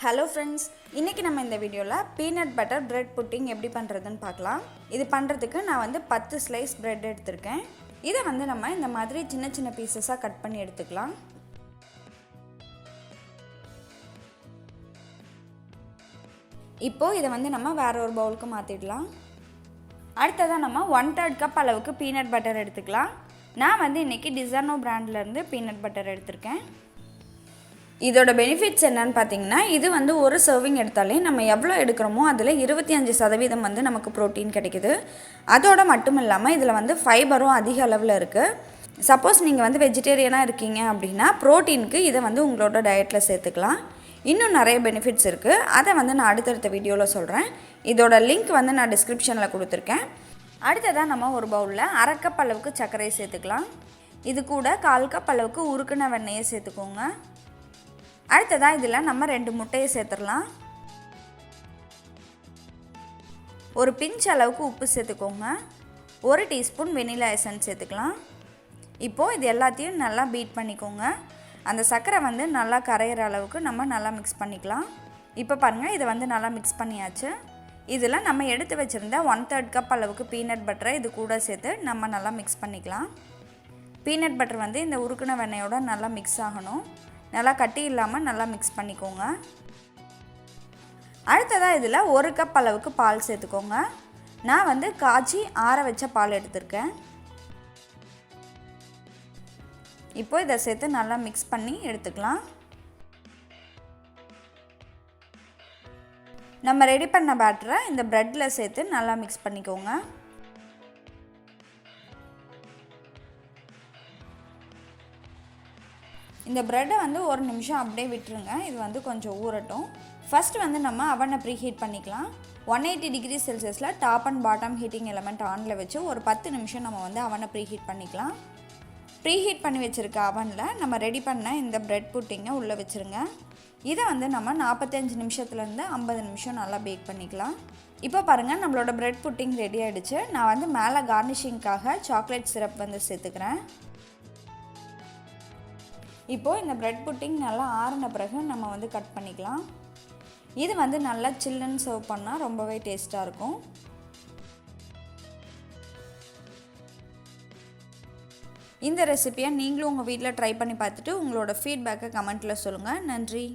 Hello friends, இன்றைக்கி நம்ம இந்த வீடியோவில் பீனட் பட்டர் பிரெட் புட்டிங் எப்படி பண்ணுறதுன்னு பார்க்கலாம். இது பண்ணுறதுக்கு நான் வந்து 10 ஸ்லைஸ் பிரெட் எடுத்திருக்கேன். இதை வந்து நம்ம இந்த மாதிரி சின்ன சின்ன பீசஸாக கட் பண்ணி எடுத்துக்கலாம். இப்போது இதை வந்து நம்ம வேறு ஒரு பவுலுக்கு மாற்றிடலாம். அடுத்ததாக நம்ம 1/3 கப் அளவுக்கு பீனட் பட்டர் எடுத்துக்கலாம். நான் வந்து இன்றைக்கி டிசானோ பிராண்ட்லேருந்து பீனட் பட்டர் எடுத்திருக்கேன். இதோட பெனிஃபிட்ஸ் என்னன்னு பார்த்தீங்கன்னா, இது வந்து ஒரு சர்விங் எடுத்தாலே நம்ம எவ்வளோ எடுக்கிறோமோ அதில் 25% வந்து நமக்கு ப்ரோட்டீன் கிடைக்குது. அதோட மட்டும் இல்லாமல் இதில் வந்து ஃபைபரும் அதிக அளவில் இருக்குது. சப்போஸ் நீங்கள் வந்து வெஜிடேரியனாக இருக்கீங்க அப்படின்னா ப்ரோட்டீனுக்கு இதை வந்து உங்களோட டயட்டில் சேர்த்துக்கலாம். இன்னும் நிறைய பெனிஃபிட்ஸ் இருக்குது. அதை வந்து நான் அடுத்தடுத்த வீடியோவில் சொல்கிறேன். இதோட லிங்க் வந்து நான் டிஸ்கிரிப்ஷனில் கொடுத்துருக்கேன். அடுத்ததாக நம்ம ஒரு பவுலில் 1/2 கப் அளவுக்கு சர்க்கரையை சேர்த்துக்கலாம். இது கூட 1/4 கப் அளவுக்கு உருக்குன வெண்ணெயை சேர்த்துக்கோங்க. அடுத்ததாக இதில் நம்ம 2 முட்டையை சேர்த்துடலாம். ஒரு பிஞ்ச் அளவுக்கு உப்பு சேர்த்துக்கோங்க. 1 டீஸ்பூன் வெனிலா எசன்ஸ் சேர்த்துக்கலாம். இப்போது இது எல்லாத்தையும் நல்லா பீட் பண்ணிக்கோங்க. அந்த சர்க்கரை வந்து நல்லா கரையிற அளவுக்கு நம்ம நல்லா மிக்ஸ் பண்ணிக்கலாம். இப்போ பாருங்கள், இதை வந்து நல்லா மிக்ஸ் பண்ணியாச்சு. இதில் நம்ம எடுத்து வச்சுருந்த 1/3 கப் அளவுக்கு பீனட் பட்டரை இது கூட சேர்த்து நம்ம நல்லா மிக்ஸ் பண்ணிக்கலாம். பீனட் பட்டர் வந்து இந்த உருக்குன வெண்ணெயோட நல்லா மிக்ஸ் ஆகணும். நல்லா கட்டி இல்லாமல் நல்லா மிக்ஸ் பண்ணிக்கோங்க. அடுத்ததாக இதில் 1 கப் அளவுக்கு பால் சேர்த்துக்கோங்க. நான் வந்து காய்ச்சி ஆற வச்ச பால் எடுத்திருக்கேன். இப்போ இதை சேர்த்து நல்லா மிக்ஸ் பண்ணி எடுத்துக்கலாம். நம்ம ரெடி பண்ண பேட்டரை இந்த ப்ரெட்டில் சேர்த்து நல்லா மிக்ஸ் பண்ணிக்கோங்க. இந்த ப்ரெட்டை வந்து 1 நிமிஷம் அப்படியே விட்டுருங்க. இது வந்து கொஞ்சம் ஊறட்டும். ஃபஸ்ட்டு வந்து நம்ம அவனை ப்ரீஹீட் பண்ணிக்கலாம். 180 டிகிரி செல்சியஸில் top and bottom heating element ஆனில் வச்சு ஒரு 10 நிமிஷம் நம்ம வந்து அவனை ப்ரீஹீட் பண்ணிக்கலாம். ப்ரீஹீட் பண்ணி வச்சுருக்க அவனில் நம்ம ரெடி பண்ண இந்த ப்ரெட் புட்டிங்கை உள்ளே வச்சுருங்க. இதை வந்து நம்ம 45 நிமிஷத்துலேருந்து 50 நிமிஷம் நல்லா பேக் பண்ணிக்கலாம். இப்போ பாருங்கள், நம்மளோட ப்ரெட் புட்டிங் ரெடி ஆகிடுச்சு. நான் வந்து மேலே கார்னிஷிங்காக சாக்லேட் சிரப் வந்து சேர்த்துக்கிறேன். இப்போது இந்த ப்ரெட் புட்டிங் நல்லா ஆறின பிறகு நம்ம வந்து கட் பண்ணிக்கலாம். இது வந்து நல்லா சில்லுன்னு சர்வ் பண்ணால் ரொம்பவே டேஸ்ட்டாக இருக்கும். இந்த ரெசிபியை நீங்களும் உங்கள் வீட்டில் ட்ரை பண்ணி பார்த்துட்டு உங்களோட ஃபீட்பேக்கை கமெண்ட்டில் சொல்லுங்கள். நன்றி.